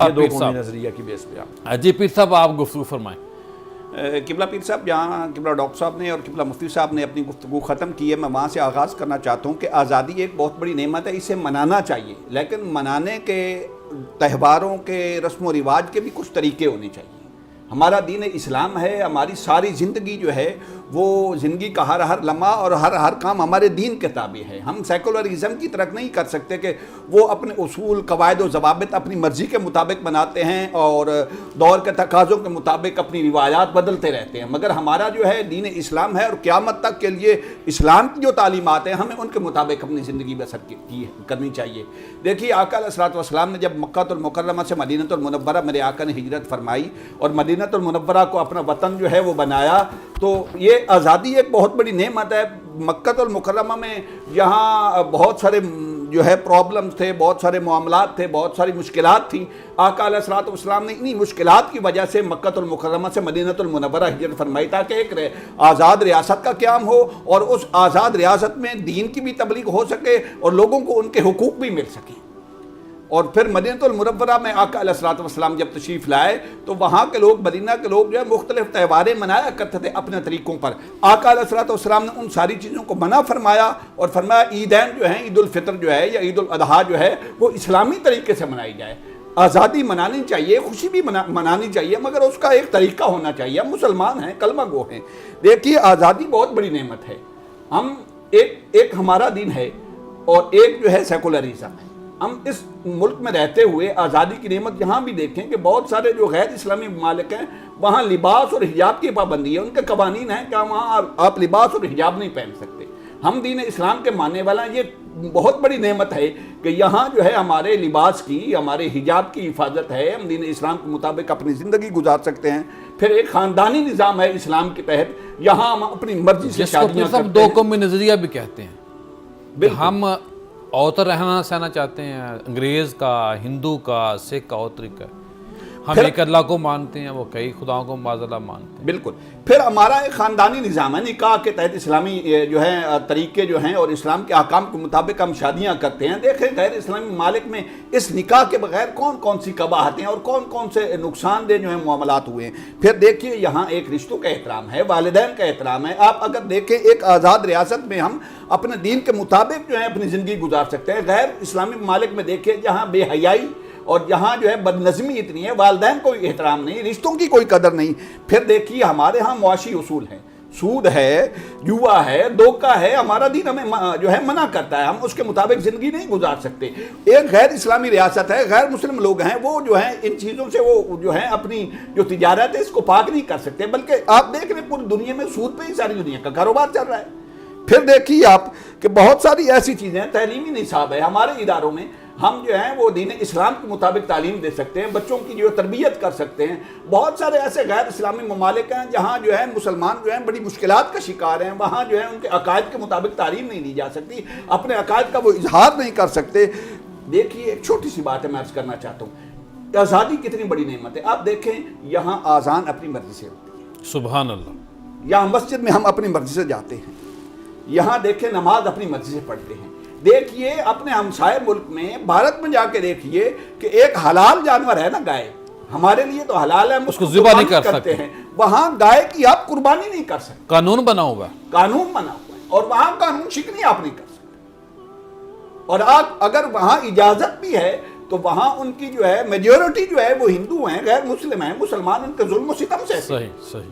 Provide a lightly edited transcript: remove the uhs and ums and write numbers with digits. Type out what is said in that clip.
یہ دو قومی نظریہ کی بیس پہ جی پیر صاحب آپ گفتگو فرمائیں۔ قبلہ پیر صاحب جہاں قبلہ ڈاکٹر صاحب نے اور قبلہ مفتی صاحب نے اپنی گفتگو ختم کی ہے، میں وہاں سے آغاز کرنا چاہتا ہوں کہ آزادی ایک بہت بڑی نعمت ہے، اسے منانا چاہیے، لیکن منانے کے تہواروں کے رسم و رواج کے بھی کچھ طریقے ہونے چاہیے۔ ہمارا دین اسلام ہے، ہماری ساری زندگی جو ہے وہ زندگی کا ہر لمحہ اور ہر کام ہمارے دین کے تابع ہے۔ ہم سیکولرزم کی طرف نہیں کر سکتے کہ وہ اپنے اصول، قواعد و ضوابط اپنی مرضی کے مطابق بناتے ہیں اور دور کے تقاضوں کے مطابق اپنی روایات بدلتے رہتے ہیں، مگر ہمارا جو ہے دین اسلام ہے اور قیامت تک کے لیے اسلام کی جو تعلیمات ہیں ہمیں ان کے مطابق اپنی زندگی بسر کرنی چاہیے۔ دیکھیے آقا علیہ الصلوۃ والسلام نے جب مکہ المکرمہ سے مدینہ المنورہ میرے آقا نے ہجرت فرمائی اور مدینہ المنورہ کو اپنا وطن جو ہے وہ بنایا، تو یہ آزادی ایک بہت بڑی نعمت ہے۔ مکہ المکرمہ میں یہاں بہت سارے جو ہے پرابلمز تھے، بہت سارے معاملات تھے، بہت ساری مشکلات تھیں۔ آقا علیہ الصلوۃ والسلام نے انہی مشکلات کی وجہ سے مکہ المکرمہ سے مدینہ المنورہ ہجرت فرمائی تاکہ ایک آزاد ریاست کا قیام ہو اور اس آزاد ریاست میں دین کی بھی تبلیغ ہو سکے اور لوگوں کو ان کے حقوق بھی مل سکیں۔ اور پھر مدینہ المنورہ میں آقا علیہ الصلوۃ والسلام جب تشریف لائے تو وہاں کے لوگ، مدینہ کے لوگ جو ہے مختلف تہواریں منایا کرتے تھے اپنے طریقوں پر۔ آقا علیہ الصلوۃ والسلام نے ان ساری چیزوں کو منع فرمایا اور فرمایا عیدین جو ہیں، عید الفطر جو ہے یا عید الاضحیٰ جو ہے وہ اسلامی طریقے سے منائی جائے۔ آزادی منانی چاہیے، خوشی بھی منانی چاہیے، مگر اس کا ایک طریقہ ہونا چاہیے۔ ہم مسلمان ہیں، کلمہ گو ہیں۔ دیکھیے آزادی بہت بڑی نعمت ہے۔ ہم ایک ہمارا دین ہے اور ایک جو ہے سیکولرزم ہے۔ ہم اس ملک میں رہتے ہوئے آزادی کی نعمت یہاں بھی دیکھیں کہ بہت سارے جو غیر اسلامی ممالک ہیں وہاں لباس اور حجاب کی پابندی ہے، ان کے قوانین ہیں کہ وہاں آپ لباس اور حجاب نہیں پہن سکتے۔ ہم دین اسلام کے ماننے والا ہیں، یہ بہت بڑی نعمت ہے کہ یہاں جو ہے ہمارے لباس کی، ہمارے حجاب کی حفاظت ہے، ہم دین اسلام کے مطابق اپنی زندگی گزار سکتے ہیں۔ پھر ایک خاندانی نظام ہے اسلام کے تحت، یہاں ہم اپنی مرضی سے شادیاں کرتے ہیں۔ دو قومی نظریہ بھی کہتے ہیں، ہم اوتر رہنا سہنا چاہتے ہیں، انگریز کا، ہندو کا، سکھ کا اور طریقہ ہے۔ ہم ایک اللہ کو مانتے ہیں، وہ کئی خداؤں کو معاذ اللہ مانتے ہیں۔ بالکل۔ پھر ہمارا ایک خاندانی نظام ہے، نکاح کے تحت اسلامی جو ہے طریقے جو ہیں اور اسلام کے احکام کے مطابق ہم شادیاں کرتے ہیں۔ دیکھیں غیر اسلامی ممالک میں اس نکاح کے بغیر کون کون سی قباحتیں اور کون کون سے نقصان دہ جو ہیں معاملات ہوئے ہیں۔ پھر دیکھیے یہاں ایک رشتوں کا احترام ہے، والدین کا احترام ہے۔ آپ اگر دیکھیں ایک آزاد ریاست میں ہم اپنے دین کے مطابق جو ہے اپنی زندگی گزار سکتے ہیں۔ غیر اسلامی ممالک میں دیکھیے جہاں بے حیائی اور جہاں جو ہے بد نظمی اتنی ہے، والدین کو احترام نہیں، رشتوں کی کوئی قدر نہیں۔ پھر دیکھیے ہمارے ہاں معاشی اصول ہیں، سود ہے، جوا ہے، دھوکہ ہے، ہمارا دین ہمیں جو ہے منع کرتا ہے، ہم اس کے مطابق زندگی نہیں گزار سکتے۔ ایک غیر اسلامی ریاست ہے، غیر مسلم لوگ ہیں، وہ جو ہیں ان چیزوں سے وہ جو ہے اپنی جو تجارت ہے اس کو پاک نہیں کر سکتے، بلکہ آپ دیکھ رہے ہیں پوری دنیا میں سود پہ ہی ساری دنیا کا کاروبار چل رہا ہے۔ پھر دیکھیے آپ کہ بہت ساری ایسی چیزیں ہیں، تعلیمی نصاب ہے ہمارے اداروں میں، ہم جو ہیں وہ دین اسلام کے مطابق تعلیم دے سکتے ہیں، بچوں کی جو تربیت کر سکتے ہیں۔ بہت سارے ایسے غیر اسلامی ممالک ہیں جہاں جو ہے مسلمان جو ہیں بڑی مشکلات کا شکار ہیں، وہاں جو ہے ان کے عقائد کے مطابق تعلیم نہیں دی جا سکتی، اپنے عقائد کا وہ اظہار نہیں کر سکتے۔ دیکھیے ایک چھوٹی سی بات ہے میں عرض کرنا چاہتا ہوں، آزادی کتنی بڑی نعمت ہے۔ آپ دیکھیں یہاں آذان اپنی مرضی سے ہوتی ہے، سبحان اللہ۔ یہاں مسجد میں ہم اپنی مرضی سے جاتے ہیں، یہاں دیکھیں نماز اپنی مرضی سے پڑھتے ہیں۔ دیکھیے اپنے ہمسائے ملک میں بھارت میں جا کے دیکھیے کہ ایک حلال جانور ہے نا گائے، ہمارے لیے تو حلال ہے، ہم اس کو ذبح نہیں کر سکتے ہیں، وہاں گائے کی آپ قربانی نہیں کر سکتے، قانون بنا ہوا ہے، قانون بنا ہوا ہے، اور وہاں قانون شکنی آپ نہیں کر سکتے۔ اور اگر وہاں اجازت بھی ہے تو وہاں ان کی جو ہے میجورٹی جو ہے وہ ہندو ہیں، غیر مسلم ہیں، مسلمان ان کے ظلم و ستم سے صحیح صحیح